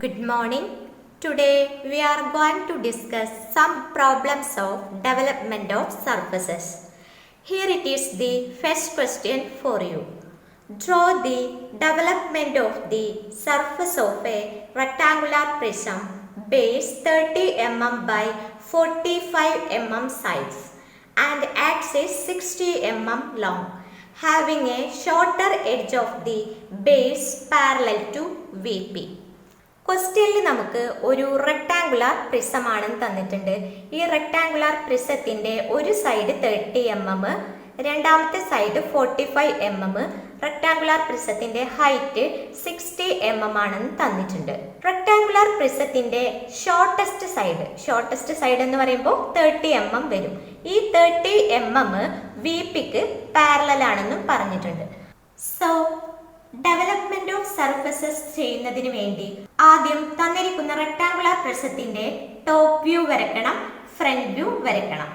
Good morning. Today we are going to discuss some problems of development of surfaces. Here it is the first question for you. Draw the development of the surface of a rectangular prism base 30 mm by 45 mm size and axis 60 mm long, having a shorter edge of the base parallel to VP. ക്വസ്റ്റ്യനിൽ നമുക്ക് ഒരു rectangular prism ആണെന്ന് തന്നിട്ടുണ്ട്. ഈ rectangular പ്രിസത്തിന്റെ ഒരു side 30 mm, രണ്ടാമത്തെ side 45 mm. Rectangular പ്രിസത്തിന്റെ ഹൈറ്റ് 60 mm ആണെന്ന് തന്നിട്ടുണ്ട്. റെക്ടാങ്കുലാർ പ്രിസത്തിന്റെ ഷോർട്ടസ്റ്റ് സൈഡ് എന്ന് പറയുമ്പോൾ 30 mm വരും. ഈ 30 mm VPക്ക് പാരലൽ ആണെന്നും പറഞ്ഞിട്ടുണ്ട്. സോ ഡെവലപ്മെന്റ് ഓഫ് സർഫസസ് ചെയ്യുന്നതിന് വേണ്ടി ആദ്യം തന്നിരിക്കുന്ന റെക്ടാങ്കുലാർ പ്രിസത്തിന്റെ ടോപ്പ് വ്യൂ വരയ്ക്കണം, ഫ്രണ്ട് വ്യൂ വരയ്ക്കണം.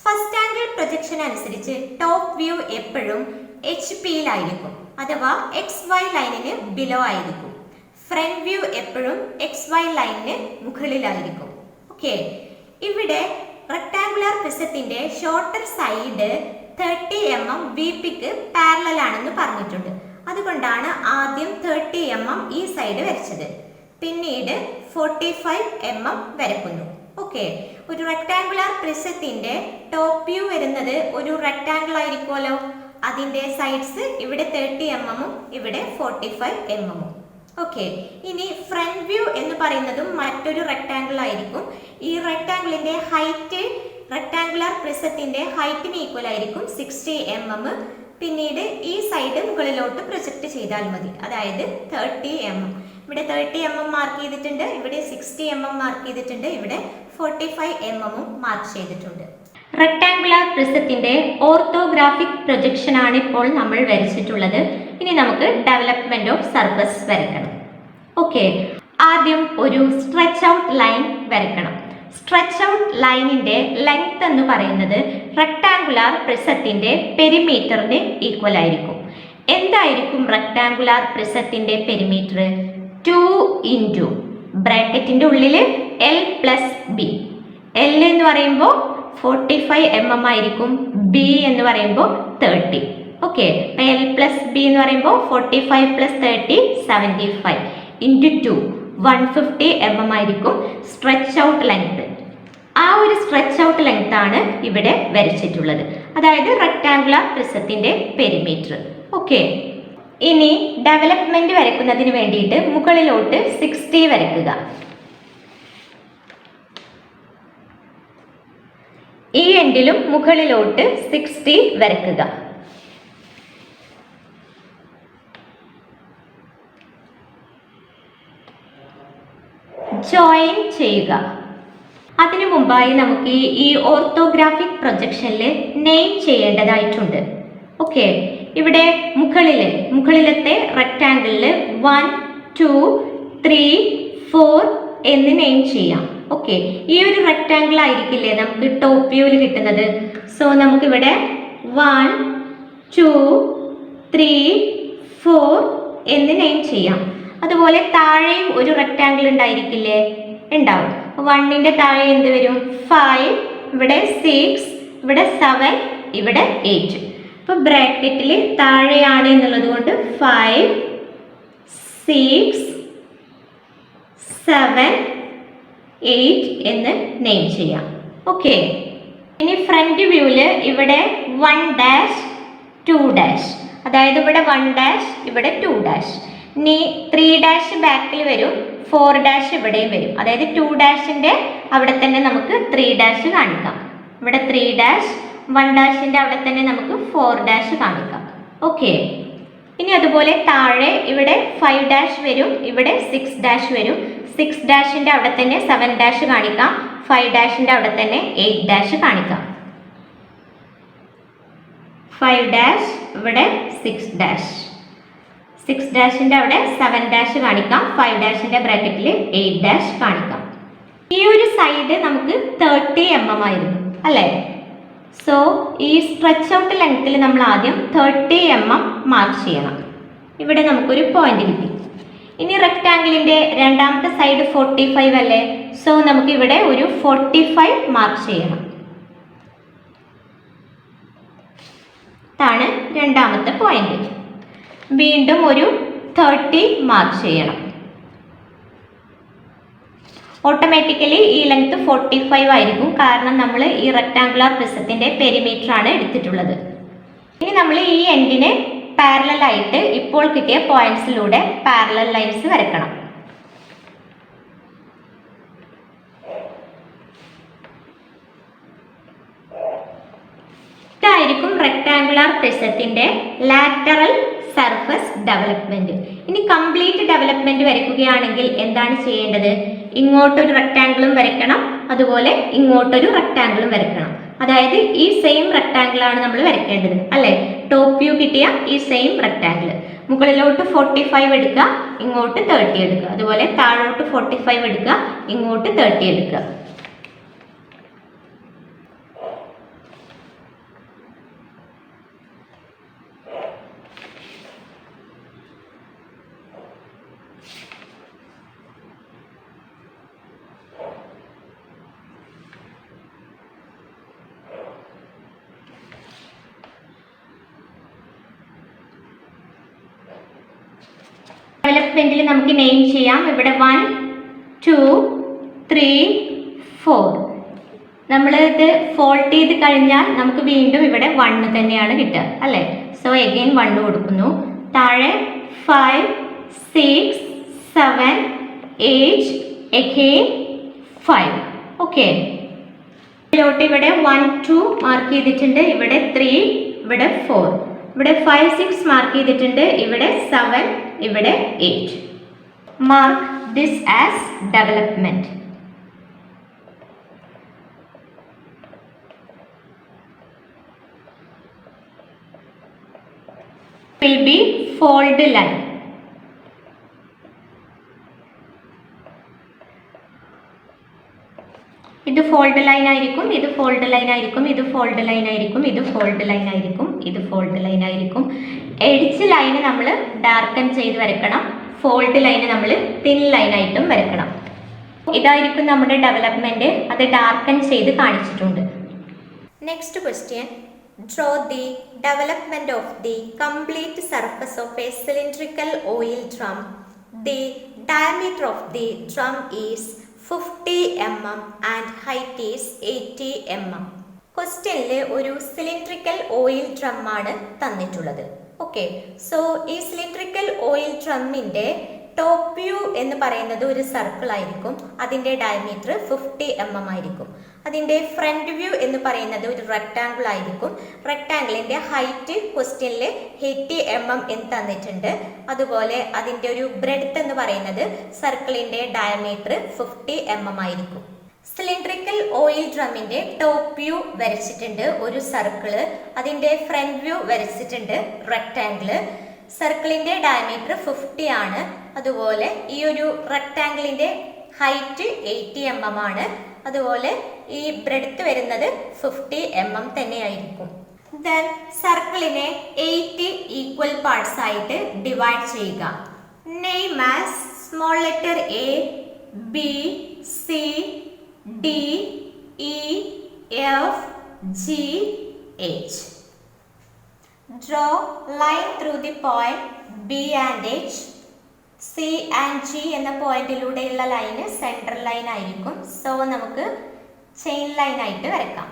ഫസ്റ്റ് ആംഗിൾ പ്രൊജക്ഷൻ അനുസരിച്ച് ടോപ്പ് വ്യൂ എപ്പോഴും HP-യിലായിരിക്കും, അഥവാ XY ലൈനിന് ബിലോ ആയിരിക്കും. ഫ്രണ്ട് വ്യൂ എപ്പോഴും XY ലൈനിന് മുകളിലായിരിക്കും. ഓക്കെ, ഇവിടെ റെക്ടാങ്കുലാർ പ്രിസത്തിന്റെ ഷോർട്ടർ സൈഡ് 30 mm VPക്ക് പാരലൽ ആണെന്ന് പറഞ്ഞിട്ടുണ്ട്. അതുകൊണ്ടാണ് ആദ്യം 30 mm ഈ സൈഡ് വരച്ചത്, പിന്നീട് 45 mm വരക്കുന്നു. ഓക്കെ, ഒരു റെക്ടാങ്കുലാർ പ്രിസത്തിന്റെ ടോപ്പ് വ്യൂ വരുന്നത് ഒരു റെക്ടാങ്കിൾ ആയിരിക്കുമല്ലോ. അതിന്റെ സൈഡ്സ് ഇവിടെ 30 mm ഇവിടെ 45 mm. ഓക്കെ, ഇനി ഫ്രണ്ട് വ്യൂ എന്ന് പറയുന്നതും മറ്റൊരു റെക്ടാങ്കിൾ ആയിരിക്കും. ഈ റെക്ടാങ്കിളിന്റെ ഹൈറ്റ് റെക്ടാങ്കുലാർ പ്രിസത്തിന്റെ ഹൈറ്റിന് ഈക്വൽ ആയിരിക്കും 60 mm. പിന്നീട് ഈ സൈഡ് മുകളിലോട്ട് പ്രൊജക്ട് ചെയ്താൽ മതി, അതായത് 30 mm. ഇവിടെ 30 mm മാർക്ക് ചെയ്തിട്ടുണ്ട്, ഇവിടെ 60 mm മാർക്ക് ചെയ്തിട്ടുണ്ട്, ഇവിടെ 45 mm മാർക്ക് ചെയ്തിട്ടുണ്ട്. റെക്ടാങ്കുലാർ പ്രിസത്തിന്റെ ഓർത്തോഗ്രാഫിക് പ്രൊജക്ഷൻ ആണ് ഇപ്പോൾ നമ്മൾ വരച്ചിട്ടുള്ളത്. ഇനി നമുക്ക് ഡെവലപ്മെന്റ് ഓഫ് സർഫസ് വരയ്ക്കണം. ഓക്കെ, ആദ്യം ഒരു സ്ട്രെച്ച് ഔട്ട് ലൈൻ വരയ്ക്കണം. സ്ട്രെച്ച് ഔട്ട് ലൈനിന്റെ ലെങ്ത് എന്ന് പറയുന്നത് റെക്ടാങ്കുലാർ പ്രിസത്തിന്റെ പെരിമീറ്ററിന് ഈക്വൽ ആയിരിക്കും. എന്തായിരിക്കും റെക്ടാങ്കുലാർ പ്രിസത്തിന്റെ പെരിമീറ്റർ? 2 ഇൻറ്റു ബ്രാക്കറ്റിന്റെ ഉള്ളിൽ L+B. L എന്ന് പറയുമ്പോൾ 45 mm ആയിരിക്കും, B എന്ന് പറയുമ്പോൾ 30. ഓക്കെ, L+B എന്ന് പറയുമ്പോൾ 45 + 30 75 ഇൻറ്റു 2 150 mm ആയിരിക്കും സ്ട്രെച്ച് ഔട്ട് ലെങ്ത്. ആ ഒരു സ്ട്രെച്ച് ഔട്ട് ലെങ്ത് ആണ് ഇവിടെ വരച്ചിട്ടുള്ളത്, അതായത് റെക്ടാങ്കുലാർ പ്രിസത്തിന്റെ പെരിമീറ്റർ. ഓക്കെ, ഇനി ഡെവലപ്മെന്റ് വരയ്ക്കുന്നതിന് വേണ്ടിയിട്ട് മുകളിലോട്ട് 60 വരയ്ക്കുക. ഈ എൻഡിലും മുകളിലോട്ട് 60 വരയ്ക്കുക. ജോയിൻ ചെയ്യുക. അതിനു മുമ്പായി നമുക്ക് ഈ ഓർത്തോഗ്രാഫിക് പ്രൊജക്ഷനിൽ നെയിം ചെയ്യേണ്ടതായിട്ടുണ്ട്. ഓക്കെ, ഇവിടെ മുകളിലത്തെ റെക്ടാങ്കിളിൽ 1 2 3 4 എന്ന് നെയിം ചെയ്യാം. ഓക്കെ, ഈ ഒരു റെക്ടാങ്കിൾ ആയിരിക്കില്ലേ നമുക്ക് ടോപ്പ് വ്യൂവിൽ കിട്ടുന്നത്. സോ നമുക്കിവിടെ 1 2 3 4 എന്ന് നെയിം ചെയ്യാം. അതുപോലെ താഴെയും ഒരു റെക്ടാങ്കിൾ ഉണ്ടായിരിക്കില്ലേ? ഉണ്ടാവും. 1ന്റെ താഴെ എന്ത് വരും? 5, ഇവിടെ 6, ഇവിടെ 7, ഇവിടെ 8. അപ്പോൾ ബ്രാക്കറ്റിൽ താഴെയാണ് എന്നുള്ളത് കൊണ്ട് 5 6 7 8 എന്ന് നെയിം ചെയ്യാം. ഓക്കെ, ഇനി ഫ്രണ്ട് വ്യൂവിൽ ഇവിടെ 1 2 അതായത് ഇവിടെ 1 ഇവിടെ 2. ഇനി 3 ബാക്കിൽ വരും, 4 ഇവിടെയും വരും. അതായത് 2 അവിടെ തന്നെ നമുക്ക് 3 കാണിക്കാം. ഇവിടെ 3 1 അവിടെ തന്നെ നമുക്ക് 4 കാണിക്കാം. ഓക്കെ, ഇനി അതുപോലെ താഴെ ഇവിടെ 5 വരും, ഇവിടെ 6 വരും. 6 അവിടെ തന്നെ 7 കാണിക്കാം, 5 അവിടെ തന്നെ 8 കാണിക്കാം. 5 ഇവിടെ 6 6 അവിടെ 7 കാണിക്കാം, 5 ബ്രാക്കറ്റിൽ 8 കാണിക്കാം. ഈ ഒരു സൈഡ് നമുക്ക് 30 mm ആയിരുന്നു അല്ലേ? സോ ഈ സ്ട്രെച്ച് ഔട്ട് ലെങ്ത്തിൽ നമ്മൾ ആദ്യം 30 mm മാർക്ക് ചെയ്യണം. ഇവിടെ നമുക്കൊരു പോയിന്റ് കിട്ടി. ഇനി റെക്ടാങ്കിളിന്റെ രണ്ടാമത്തെ സൈഡ് സൈഡ് 45 അല്ലേ? സോ നമുക്ക് ഇവിടെ ഒരു 45 മാർക്ക് ചെയ്യണം. ഇതാണ് രണ്ടാമത്തെ പോയിന്റ്. വീണ്ടും ഒരു 30 മാർക്ക് ചെയ്യണം. ഓട്ടോമാറ്റിക്കലി ഈ ലെങ്ത് 45 ആയിരിക്കും, കാരണം നമ്മൾ ഈ റെക്ടാങ്കുലർ പ്രിസത്തിന്റെ പെരിമീറ്റർ ആണ് എടുത്തിട്ടുള്ളത്. ഇനി നമ്മൾ ഈ എൻഡിന് പാരലൽ ആയിട്ട് ഇപ്പോൾ കിട്ടിയ പോയിന്റ്സിലൂടെ പാരലൽ ലൈൻസ് വരക്കണം. ഇതായിരിക്കും റെക്ടാങ്കുലർ പ്രിസത്തിന്റെ ലാറ്ററൽ സർഫസ് ഡെവലപ്മെന്റ്. ഇനി കംപ്ലീറ്റ് ഡെവലപ്മെന്റ് വരയ്ക്കുകയാണെങ്കിൽ എന്താണ് ചെയ്യേണ്ടത്? ഇങ്ങോട്ടൊരു റെക്ടാങ്കിളും വരയ്ക്കണം, അതുപോലെ ഇങ്ങോട്ടൊരു റെക്ടാങ്കിളും വരയ്ക്കണം. അതായത് ഈ സെയിം റെക്ടാങ്കിൾ ആണ് നമ്മൾ വരയ്ക്കേണ്ടത് അല്ലേ? ടോപ്പ് വ്യൂ കിട്ടിയ ഈ സെയിം റെക്ടാങ്കിൾ മുകളിലോട്ട് 45 എടുക്കുക, ഇങ്ങോട്ട് 30 എടുക്കുക. അതുപോലെ താഴോട്ട് 45 എടുക്കുക, ഇങ്ങോട്ട് 30 എടുക്കുക. ഡെവലപ്മെന്റിൽ നമുക്ക് നെയിം ചെയ്യാം. ഇവിടെ 1 2 3 4. നമ്മൾ ഇത് ഫോൾഡ് ചെയ്ത് കഴിഞ്ഞാൽ നമുക്ക് വീണ്ടും ഇവിടെ 1 തന്നെയാണ് കിട്ടുക അല്ലേ? സോ എഗെയിൻ 1 കൊടുക്കുന്നു. താഴെ 5 6 7 8 എഗെയിൻ 5. ഓക്കെ, ഇതിലോട്ട് ഇവിടെ 1 2 മാർക്ക് ചെയ്തിട്ടുണ്ട്, ഇവിടെ 3, ഇവിടെ 4, ഇവിടെ 5 6 മാർക്ക് ചെയ്തിട്ടുണ്ട്, ഇവിടെ 7, ഇവിടെ 8. Mark this as development. will be fold line. ഇത് ഫോൾഡ് ലൈൻ ആയിരിക്കും, ഇത് ഫോൾഡ് ലൈൻ ആയിരിക്കും, ഇത് ഫോൾഡ് ലൈൻ ആയിരിക്കും, ഇത് ഫോൾഡ് ലൈൻ ആയിരിക്കും, ഇത് ഫോൾഡ് ലൈൻ ആയിരിക്കും. എഡ്ജ് ലൈന് നമ്മൾ ഡാർക്കൻ ചെയ്ത് വരക്കണം, ഫോൾഡ് ലൈന് നമ്മൾ തിൻ ലൈൻ ആയിട്ടും വരക്കണം. ഇതായിരിക്കും നമ്മുടെ ഡെവലപ്മെന്റ്. അത് ഡാർക്കൻ ചെയ്ത് കാണിച്ചിട്ടുണ്ട്. Next question. Draw the development of the complete surface of a cylindrical oil drum. The diameter of the drum is 50 mm and height is 80 mm. ക്വസ്റ്റ്യനിൽ ഒരു cylindrical oil drum ആണ് തന്നിട്ടുള്ളത്. ഓക്കെ, സോ ഈ cylindrical oil ഡ്രമ്മിന്റെ top view എന്ന് പറയുന്നത് ഒരു circle ആയിരിക്കും. അതിന്റെ ഡയമീറ്റർ 50 mm ആയിരിക്കും. അതിന്റെ ഫ്രണ്ട് വ്യൂ എന്ന് പറയുന്നത് ഒരു റെക്ടാങ്കിൾ ആയിരിക്കും. റെക്ടാങ്കിളിന്റെ ഹൈറ്റ് ക്വസ്റ്റ്യനിൽ 80 mm എന്ന് തന്നിട്ടുണ്ട്. അതുപോലെ അതിന്റെ ഒരു ബ്രെഡ്ത്ത് എന്ന് പറയുന്നത് സർക്കിളിന്റെ ഡയമീറ്റർ 50 mm ആയിരിക്കും. സിലിണ്ട്രിക്കൽ ഓയിൽ ഡ്രമ്മിന്റെ ടോപ്പ് വ്യൂ വരച്ചിട്ടുണ്ട്, ഒരു സർക്കിള്. അതിന്റെ ഫ്രണ്ട് വ്യൂ വരച്ചിട്ടുണ്ട്, റെക്ടാങ്കിള്. സർക്കിളിന്റെ ഡയമീറ്റർ 50 ആണ്. അതുപോലെ ഈ ഒരു റെക്ടാങ്കിളിന്റെ ഹൈറ്റ് 80 mm ആണ്. അതുപോലെ ഈ ബ്രെഡ്ത്ത് വരുന്നത് 50 mm തന്നെയായിരിക്കും. ദെൻ സർക്കിളിനെ 8 ഈക്വൽ പാർട്സ് ആയിട്ട് ഡിവൈഡ് ചെയ്യുക. Name as small letter A, B, C, D, E, F, G, H. Draw line through the point B and H. C and G എന്ന പോയിന്റിലൂടെയുള്ള line central line ആയിരിക്കും. So നമുക്ക് chain line ആയിട്ട് വരക്കാം.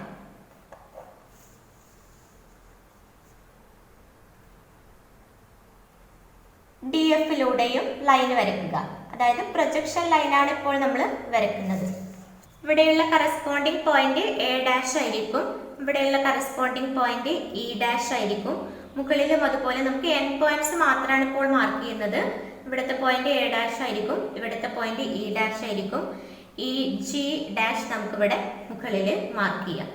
D എഫിലൂടെയും line വരയ്ക്കുക. അതായത് projection ലൈനാണ് ഇപ്പോൾ നമ്മൾ വരയ്ക്കുന്നത്. ഇവിടെയുള്ള കറസ്പോണ്ടിങ് പോയിന്റ് എ ഡാഷ് ആയിരിക്കും. ഇവിടെയുള്ള കറസ്പോണ്ടിങ് പോയിന്റ് ഇ ഡാഷ് ആയിരിക്കും. മുകളിലും അതുപോലെ നമുക്ക് എൻ പോയിന്റ്സ് മാത്രമാണ് ഇപ്പോൾ മാർക്ക് ചെയ്യുന്നത്. ഇവിടുത്തെ പോയിന്റ് എ ഡാഷ് ആയിരിക്കും, ഇവിടുത്തെ പോയിന്റ് ഇ ഡാഷ് ആയിരിക്കും. ഈ ജി ഡാഷ് നമുക്കിവിടെ മുകളിൽ മാർക്ക് ചെയ്യാം.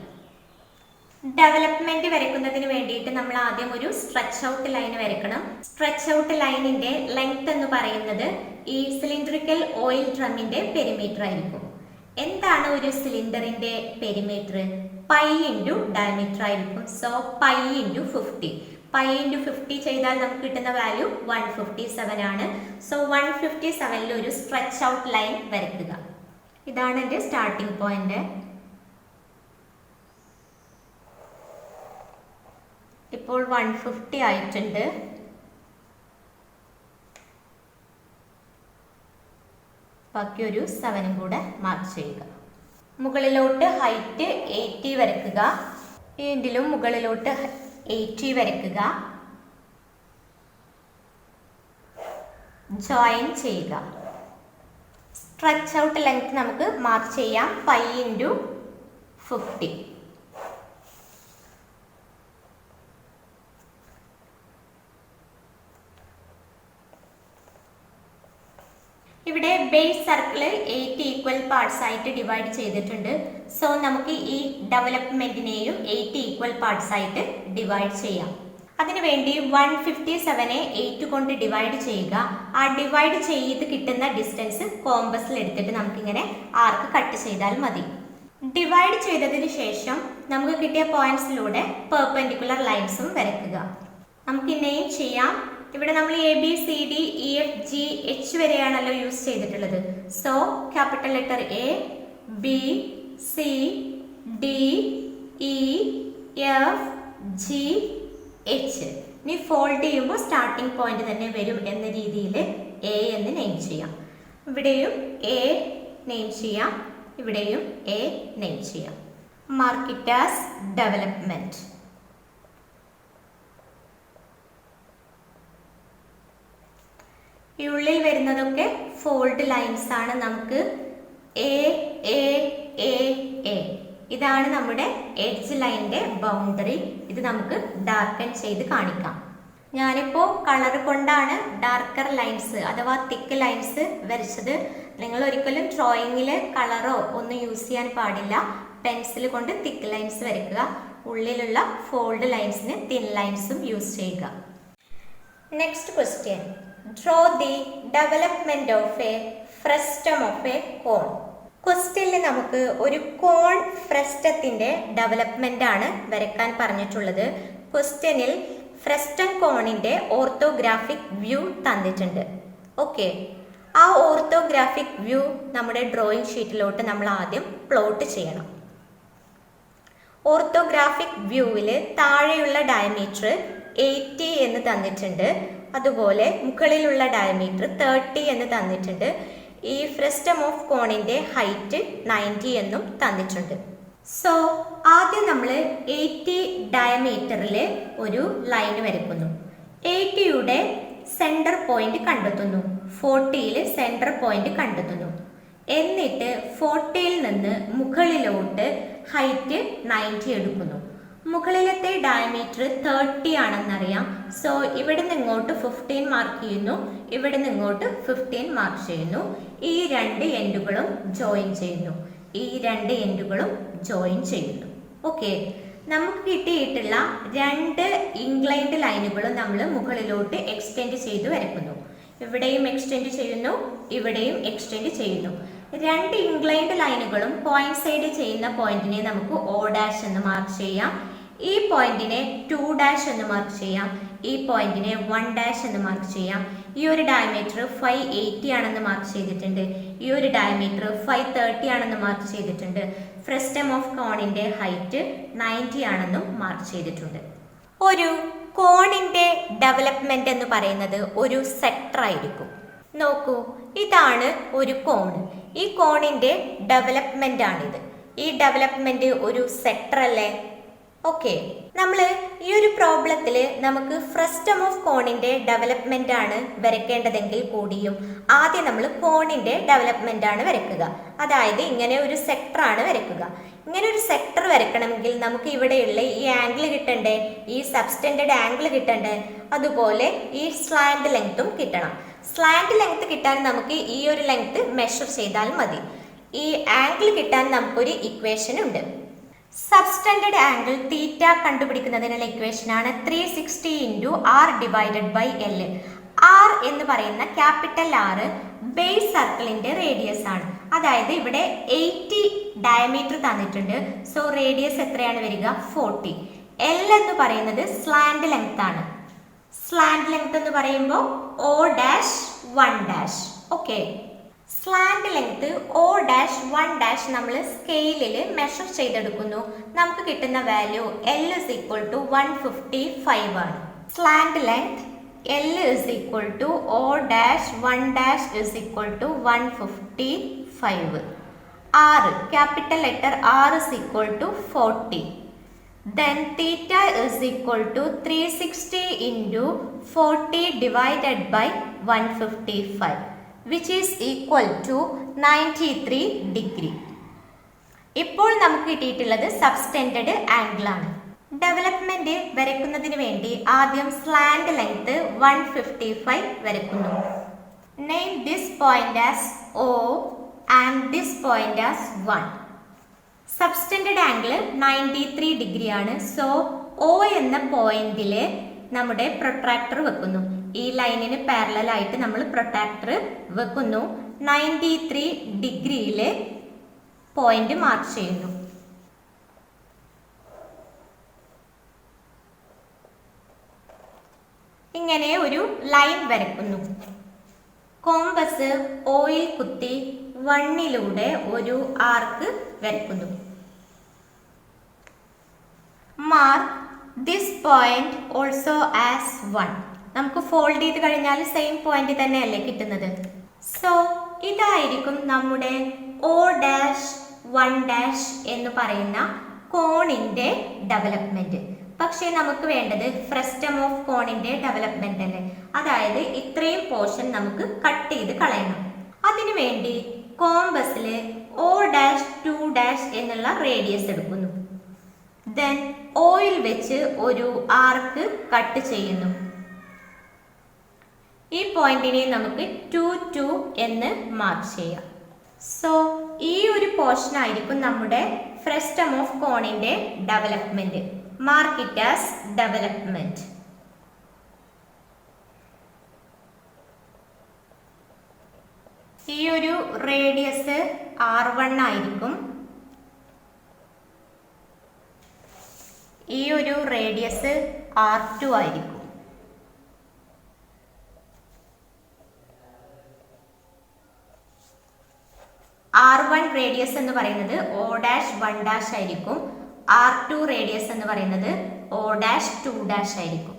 ഡെവലപ്മെന്റ് വരയ്ക്കുന്നതിന് വേണ്ടിയിട്ട് നമ്മൾ ആദ്യം ഒരു സ്ട്രെച്ച് ഔട്ട് ലൈൻ വരയ്ക്കണം. സ്ട്രെച്ച് ഔട്ട് ലൈനിന്റെ ലെങ്ത് എന്ന് പറയുന്നത് ഈ സിലിണ്ടറിക്കൽ ഓയിൽ ഡ്രമ്മിന്റെ പെരിമീറ്റർ ആയിരിക്കും. എന്താണ് ഒരു സിലിണ്ടറിന്റെ പെരിമീറ്റർ? പൈ ഇൻറ്റു ഡയമീറ്റർ ആയിരിക്കും. So pi into 50. Pi into 50 ചെയ്താൽ നമുക്ക് കിട്ടുന്ന വാല്യൂ 157 ആണ്. സോ 157ൽ ഒരു സ്ട്രെച്ച് ഔട്ട് ലൈൻ വരയ്ക്കുക. ഇതാണ് എൻ്റെ സ്റ്റാർട്ടിംഗ് പോയിന്റ്. ഇപ്പോൾ 150 ആയിട്ടുണ്ട്. ബാക്കി ഒരു 7 കൂടെ മാർക്ക് ചെയ്യുക. മുകളിലോട്ട് ഹൈറ്റ് 80 വരയ്ക്കുക. വീണ്ടിലും മുകളിലോട്ട് 80 വരയ്ക്കുക. ജോയിൻ ചെയ്യുക. സ്ട്രെച്ച് ഔട്ട് ലെങ്ത് നമുക്ക് മാർക്ക് ചെയ്യാം. Pi into 50. ഇവിടെ ബേസ് സർക്കിൾ 8 ഈക്വൽ പാർട്സ് ആയിട്ട് ഡിവൈഡ് ചെയ്തിട്ടുണ്ട്. സോ നമുക്ക് ഈ ഡെവലപ്മെന്റിനെയും 8 ഈക്വൽ പാർട്സ് ആയിട്ട് ഡിവൈഡ് ചെയ്യാം. അതിനുവേണ്ടി 157നെ 8 കൊണ്ട് ഡിവൈഡ് ചെയ്യുക. ആ ഡിവൈഡ് ചെയ്ത് കിട്ടുന്ന ഡിസ്റ്റൻസ് കോമ്പസിൽ എടുത്തിട്ട് നമുക്കിങ്ങനെ ആർക്ക് കട്ട് ചെയ്താൽ മതി. ഡിവൈഡ് ചെയ്തതിന് ശേഷം നമുക്ക് കിട്ടിയ പോയിന്റ്സിലൂടെ പെർപെൻഡിക്കുലർ ലൈൻസും വരയ്ക്കുക. നമുക്ക് നെയിം ചെയ്യാം. ഇവിടെ നമ്മൾ ABCDEFGH വരെയാണല്ലോ യൂസ് ചെയ്തിട്ടുള്ളത്. So capital letter A, B, C, D, E, F, G, H. ഇനി ഫോൾഡ് ചെയ്യുമ്പോൾ സ്റ്റാർട്ടിംഗ് പോയിന്റ് തന്നെ വരും എന്ന രീതിയിൽ A എന്ന് നെയിം ചെയ്യാം. ഇവിടെയും A നെയിം ചെയ്യാം. ഇവിടെയും A നെയിം ചെയ്യാം. Mark it as development. ഈ ഉള്ളിൽ വരുന്നതൊക്കെ ഫോൾഡ് ലൈൻസ് ആണ്. നമുക്ക് A A A A ഇതാണ് നമ്മുടെ എഡ്ജ് ലൈനിന്റെ ബൗണ്ടറി. ഇത് നമുക്ക് ഡാർക്കൻ ചെയ്ത് കാണിക്കാം. ഞാനിപ്പോൾ കളർ കൊണ്ടാണ് ഡാർക്കർ ലൈൻസ് അഥവാ തിക്ക് ലൈൻസ് വരച്ചത്. നിങ്ങൾ ഒരിക്കലും ഡ്രോയിങ്ങിൽ കളറോ ഒന്നും യൂസ് ചെയ്യാൻ പാടില്ല. പെൻസിൽ കൊണ്ട് തിക്ക് ലൈൻസ് വരയ്ക്കുക. ഉള്ളിലുള്ള ഫോൾഡ് ലൈൻസിന് തിൻ ലൈൻസും യൂസ് ചെയ്യുക. Next question. Draw the development of a frustum of a cone. ക്വസ്റ്റ്യനിൽ നമുക്ക് ഒരു കോൺ ഫ്രസ്റ്റത്തിന്റെ ഡെവലപ്മെന്റ് ആണ് വരയ്ക്കാൻ പറഞ്ഞിട്ടുള്ളത്. ക്വസ്റ്റ്യനിൽ ഫ്രസ്റ്റം കോണിന്റെ ഓർത്തോഗ്രാഫിക് വ്യൂ തന്നിട്ടുണ്ട്. ഓക്കെ, ആ ഓർത്തോഗ്രാഫിക് വ്യൂ നമ്മുടെ ഡ്രോയിങ് ഷീറ്റിലോട്ട് നമ്മൾ ആദ്യം പ്ലോട്ട് ചെയ്യണം. ഓർത്തോഗ്രാഫിക് വ്യൂവിൽ താഴെയുള്ള ഡയമീറ്റർ 80 എന്ന് തന്നിട്ടുണ്ട്. അതുപോലെ മുകളിലുള്ള ഡയമീറ്റർ 30 എന്ന് തന്നിട്ടുണ്ട്. ഈ ഫ്രസ്റ്റം ഓഫ് കോണിന്റെ ഹൈറ്റ് 90 എന്നും തന്നിട്ടുണ്ട്. സോ ആദ്യം നമ്മൾ 80 ഡയമീറ്ററിൽ ഒരു ലൈൻ വരയ്ക്കുന്നു. 80യുടെ സെന്റർ പോയിന്റ് കണ്ടെത്തുന്നു. 40യിൽ സെന്റർ പോയിന്റ് കണ്ടെത്തുന്നു. എന്നിട്ട് 40യിൽ നിന്ന് മുകളിലോട്ട് ഹൈറ്റ് 90 എടുക്കുന്നു. മുകളിലത്തെ ഡയമീറ്റർ 30 ആണെന്നറിയാം. സോ ഇവിടെ നിന്ന് ഇങ്ങോട്ട് 15 മാർക്ക് ചെയ്യുന്നു. ഇവിടെ നിന്ന് ഇങ്ങോട്ട് 15 മാർക്ക് ചെയ്യുന്നു. ഈ രണ്ട് എൻഡുകളും ജോയിൻ ചെയ്യുന്നു. ഈ രണ്ട് എൻഡുകളും ജോയിൻ ചെയ്യുന്നു. ഓക്കെ, നമുക്ക് കിട്ടിയിട്ടുള്ള രണ്ട് ഇൻക്ലൈൻഡ് ലൈനുകളും നമ്മൾ മുകളിലോട്ട് എക്സ്റ്റെൻഡ് ചെയ്ത് വരയ്ക്കുന്നു. ഇവിടെയും എക്സ്റ്റെൻഡ് ചെയ്യുന്നു, ഇവിടെയും എക്സ്റ്റെൻഡ് ചെയ്യുന്നു. രണ്ട് ഇൻക്ലൈൻഡ് ലൈനുകളും കോയിൻസൈഡ് ചെയ്യുന്ന പോയിന്റിനെ നമുക്ക് O' എന്ന് മാർക്ക് ചെയ്യാം. ഈ പോയിന്റിനെ 2' എന്ന് മാർക്ക് ചെയ്യാം. ഈ പോയിന്റിനെ 1' എന്ന് മാർക്ക് ചെയ്യാം. ഈ ഒരു ഡയമീറ്റർ 580 ആണെന്ന് മാർക്ക് ചെയ്തിട്ടുണ്ട്. ഈ ഒരു ഡയമീറ്റർ 530 ആണെന്ന് മാർക്ക് ചെയ്തിട്ടുണ്ട്. ഫ്രസ്റ്റം ഓഫ് കോണിന്റെ ഹൈറ്റ് 90 ആണെന്നും മാർക്ക് ചെയ്തിട്ടുണ്ട്. ഒരു കോണിന്റെ ഡെവലപ്മെന്റ് എന്ന് പറയുന്നത് ഒരു സെക്ടർ ആയിരിക്കും. നോക്കൂ, ഇതാണ് ഒരു കോൺ. ഈ കോണിന്റെ ഡെവലപ്മെന്റ് ആണിത്. ഈ ഡെവലപ്മെന്റ് ഒരു സെക്ടർ അല്ലേ? ഓക്കെ, നമ്മൾ ഈ ഒരു പ്രോബ്ലത്തിൽ നമുക്ക് ഫ്രസ്റ്റം ഓഫ് കോണിന്റെ ഡെവലപ്മെന്റ് ആണ് വരയ്ക്കേണ്ടതെങ്കിൽ കൂടിയും ആദ്യം നമ്മൾ കോണിന്റെ ഡെവലപ്മെന്റ് ആണ് വരയ്ക്കുക. അതായത് ഇങ്ങനെ ഒരു സെക്ടർ ആണ് വരയ്ക്കുക. ഇങ്ങനെ ഒരു സെക്ടർ വരയ്ക്കണമെങ്കിൽ നമുക്ക് ഇവിടെയുള്ള ഈ ആംഗിൾ കിട്ടണ്ടേ, ഈ സബ്സ്റ്റൻഡഡ് ആംഗിൾ കിട്ടണ്ടേ, അതുപോലെ ഈ സ്ലാൻഡ് ലെങ്ത്തും കിട്ടണം. സ്ലാൻഡ് ലെങ്ത് കിട്ടാൻ നമുക്ക് ഈ ഒരു ലെങ്ത് മെഷർ ചെയ്താൽ മതി. ഈ ആംഗിൾ കിട്ടാൻ നമുക്കൊരു ഇക്വേഷൻ ഉണ്ട്. സബ്സ്റ്റൻഡഡ് ആംഗിൾ തീറ്റ കണ്ടുപിടിക്കുന്നതിനുള്ള ഇക്വേഷനാണ് 360 × R / L. R എന്ന് പറയുന്ന ക്യാപിറ്റൽ R ബേസ് സർക്കിളിന്റെ റേഡിയസ് ആണ്. അതായത് ഇവിടെ 80 ഡയമീറ്റർ തന്നിട്ടുണ്ട്. സോ റേഡിയസ് എത്രയാണ് വരിക? 40. എൽ എന്ന് പറയുന്നത് സ്ലാന്റ് ലെങ്ത് ആണ്. സ്ലാന്റ് ലെങ്ത് എന്ന് പറയുമ്പോൾ O dash 1 dash. Okay, slant length O dash 1 dash നമ്മൾ സ്കെയിലിൽ മെഷർ ചെയ്തെടുക്കുന്നു. നമുക്ക് കിട്ടുന്ന value L is equal to 155 ആണ്. Slant length L is equal to O dash 1 dash is equal to 155. R, capital letter R is equal to 40. Then theta is equal to 360 into 40 divided by 155, which is equal to 93 degree. ഇപ്പോൾ നമുക്ക് കിട്ടിയിട്ടുള്ളത് സബ്സ്റ്റൻഡഡ് angle ആണ്. Development വരയ്ക്കുന്നതിന് വേണ്ടി ആദ്യം slant length 155 വരയ്ക്കുന്നു. Name this point as O and this point as 1. Subtended angle 93 degree ആണ്. So O എന്ന പോയിന്റിൽ നമ്മുടെ പ്രൊട്രാക്ടർ വെക്കുന്നു. ഈ ലൈനിന് പാരലൽ ആയിട്ട് നമ്മൾ പ്രൊട്രാക്ടർ വെക്കുന്നു. 93 ഡിഗ്രിയിൽ പോയിന്റ് മാർക്ക് ചെയ്യുന്നു. ഇങ്ങനെ ഒരു ലൈൻ വരയ്ക്കുന്നു. കോമ്പസ് ഓയിൽ കുത്തി 1ലൂടെ ഒരു ആർക്ക് വരയ്ക്കുന്നു. Mark this point also as 1. നമുക്ക് ഫോൾഡ് ചെയ്ത് കഴിഞ്ഞാൽ സെയിം പോയിന്റ് തന്നെയല്ലേ കിട്ടുന്നത്. സോ ഇതായിരിക്കും നമ്മുടെ O ഡാഷ് 1 ഡാഷ് എന്ന് പറയുന്ന കോണിന്റെ ഡെവലപ്മെന്റ്. പക്ഷേ നമുക്ക് വേണ്ടത് ഫ്രസ്റ്റം ഓഫ് കോണിന്റെ ഡെവലപ്മെന്റ് അല്ലേ. അതായത് ഇത്രയും പോർഷൻ നമുക്ക് കട്ട് ചെയ്ത് കളയണം. അതിനുവേണ്ടി കോമ്പസിൽ O ഡാഷ് 2 ഡാഷ് എന്നുള്ള റേഡിയസ് എടുക്കുന്നു. ദെൻ ഓയിൽ വെച്ച് ഒരു ആർക്ക് കട്ട് ചെയ്യുന്നു. ഈ പോയിന്റിനെ നമുക്ക് 2 2 എന്ന് മാർക്ക് ചെയ്യാം. സോ ഈ ഒരു പോർഷൻ ആയിരിക്കും നമ്മുടെ ഫ്രസ്റ്റം ഓഫ് കോണിന്റെ development. Mark it as development. ഈ ഒരു റേഡിയസ് R1 ആയിരിക്കും. ഈ ഒരു റേഡിയസ് R2 ആയിരിക്കും. R1 റേഡിയസ് എന്ന് പറയുന്നത് O ഡാഷ് 1 ഡാഷ് ആയിരിക്കും. R2 റേഡിയസ് എന്ന് പറയുന്നത് O ഡാഷ് 2 ഡാഷ് ആയിരിക്കും.